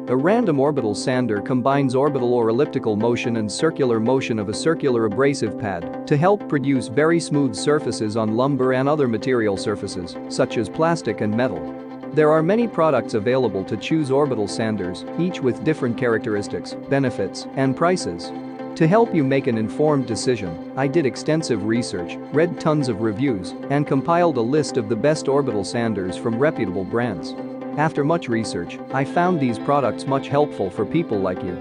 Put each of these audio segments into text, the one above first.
A random orbital sander combines orbital or elliptical motion and circular motion of a circular abrasive pad to help produce very smooth surfaces on lumber and other material surfaces, such as plastic and metal. There are many products available to choose orbital sanders, each with different characteristics, benefits, and prices. To help you make an informed decision, I did extensive research, read tons of reviews, and compiled a list of the best orbital sanders from reputable brands. After much research, I found these products much helpful for people like you.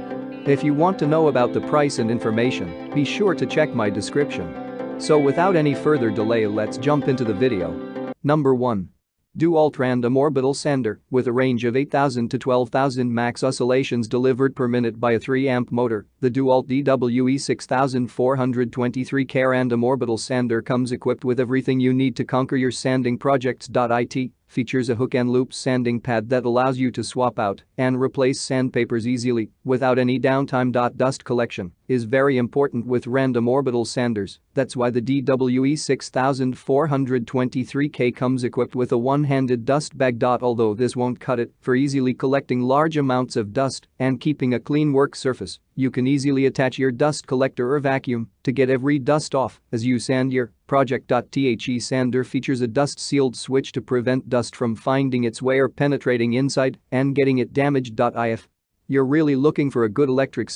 If you want to know about the price and information, be sure to check my description. So without any further delay, let's jump into the video. Number 1. DeWalt Random Orbital Sander, with a range of 8,000 to 12,000 max oscillations delivered per minute by a 3-amp motor. The DeWalt DWE 6423K Random Orbital Sander comes equipped with everything you need to conquer your sanding projects. It features a hook and loop sanding pad that allows you to swap out and replace sandpapers easily without any downtime. Dust collection is very important with random orbital sanders, that's why the DWE 6423K comes equipped with a one-handed dust bag. Although this won't cut it for easily collecting large amounts of dust and keeping a clean work surface, you can easily attach your dust collector or vacuum to get every dust off as you sand your project. The sander features a dust-sealed switch to prevent dust from finding its way or penetrating inside and getting it damaged. If you're really looking for a good electric.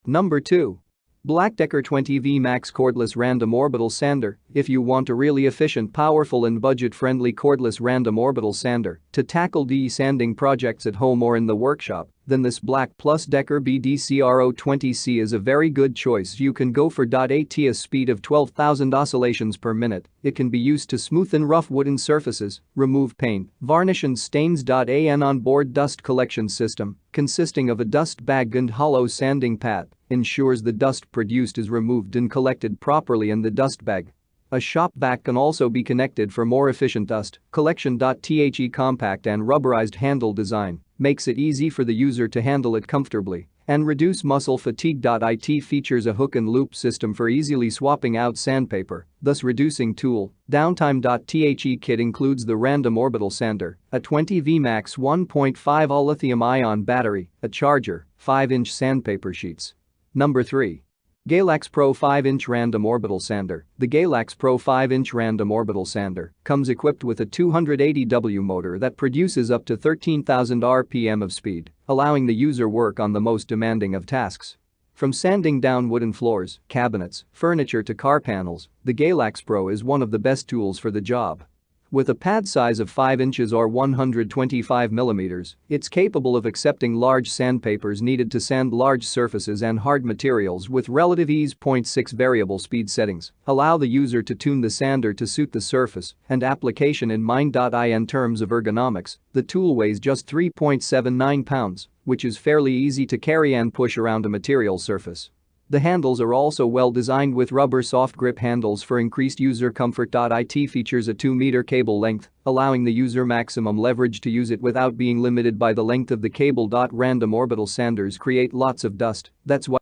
Number 2. Black Decker 20V Max Cordless Random Orbital Sander. If you want a really efficient, powerful and budget-friendly cordless random orbital sander to tackle de-sanding projects at home or in the workshop, then this Black Plus Decker BDCRO20C is a very good choice. You can go for .at a speed of 12,000 oscillations per minute. It can be used to smoothen rough wooden surfaces, remove paint, varnish and stains. An onboard dust collection system, consisting of a dust bag and hollow sanding pad, ensures the dust produced is removed and collected properly in the dust bag. A shop vac can also be connected for more efficient dust collection. The compact and rubberized handle design makes it easy for the user to handle it comfortably and reduce muscle fatigue. It features a hook and loop system for easily swapping out sandpaper, thus reducing tool downtime. The kit includes the Random Orbital Sander, a 20V Max 1.5 all lithium-ion battery, a charger, 5-inch sandpaper sheets. Number 3. Galax Pro 5-inch Random Orbital Sander. The Galax Pro 5-inch Random Orbital Sander comes equipped with a 280W motor that produces up to 13,000 RPM of speed, allowing the user work on the most demanding of tasks. From sanding down wooden floors, cabinets, furniture to car panels, the Galax Pro is one of the best tools for the job. With a pad size of 5 inches or 125 millimeters, it's capable of accepting large sandpapers needed to sand large surfaces and hard materials with relative ease. 0.6 variable speed settings allow the user to tune the sander to suit the surface and application in mind. In terms of ergonomics, the tool weighs just 3.79 pounds, which is fairly easy to carry and push around a material surface. The handles are also well designed with rubber soft grip handles for increased user comfort. It features a 2-meter cable length, allowing the user maximum leverage to use it without being limited by the length of the cable. Random orbital sanders create lots of dust, that's why.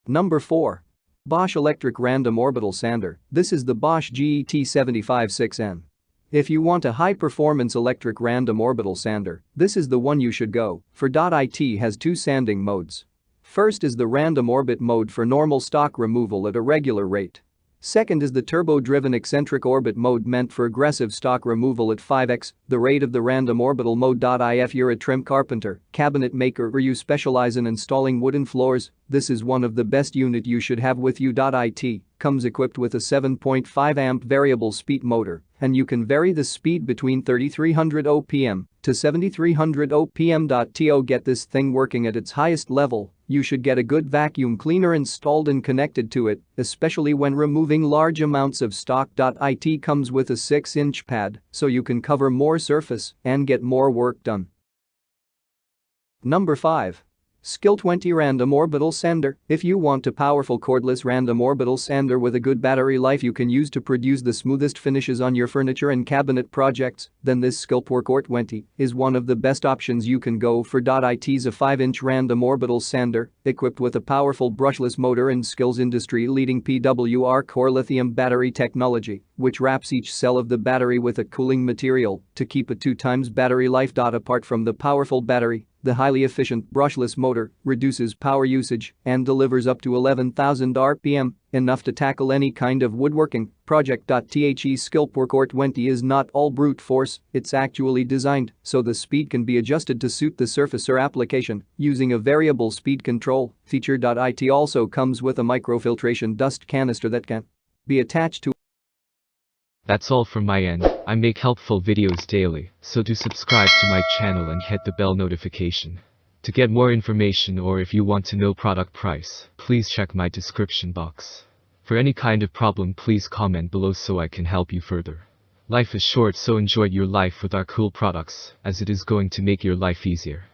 Number 4. Bosch Electric Random Orbital Sander. This is the Bosch GET756N. If you want a high-performance electric random orbital sander, this is the one you should go for. It has 2 sanding modes. First is the random orbit mode for normal stock removal at a regular rate. Second is the turbo-driven eccentric orbit mode meant for aggressive stock removal at 5x the rate of the random orbital mode. If you're a trim carpenter, cabinet maker or you specialize in installing wooden floors, this is one of the best unit you should have with you. It comes equipped with a 7.5 amp variable speed motor, and you can vary the speed between 3300 OPM to 7300 OPM. To get this thing working at its highest level, you should get a good vacuum cleaner installed and connected to it, especially when removing large amounts of stock. It comes with a 6-inch pad, so you can cover more surface and get more work done. Number 5. Skill 20 Random Orbital Sander. If you want a powerful cordless random orbital sander with a good battery life you can use to produce the smoothest finishes on your furniture and cabinet projects, then this Skillport Core 20 is one of the best options you can go for. It's a 5-inch random orbital sander equipped with a powerful brushless motor and Skill's industry-leading PWR core lithium battery technology. which wraps each cell of the battery with a cooling material to keep a 2x battery life. Apart from the powerful battery, the highly efficient brushless motor reduces power usage and delivers up to 11,000 RPM, enough to tackle any kind of woodworking project. The Skillport 20 is not all brute force, it's actually designed so the speed can be adjusted to suit the surface or application using a variable speed control feature. It also comes with a microfiltration dust canister that can be attached to. That's all from my end. I make helpful videos daily, so do subscribe to my channel and hit the bell notification. To get more information or if you want to know product price, please check my description box. For any kind of problem, please comment below so I can help you further. Life is short, so enjoy your life with our cool products, as it is going to make your life easier.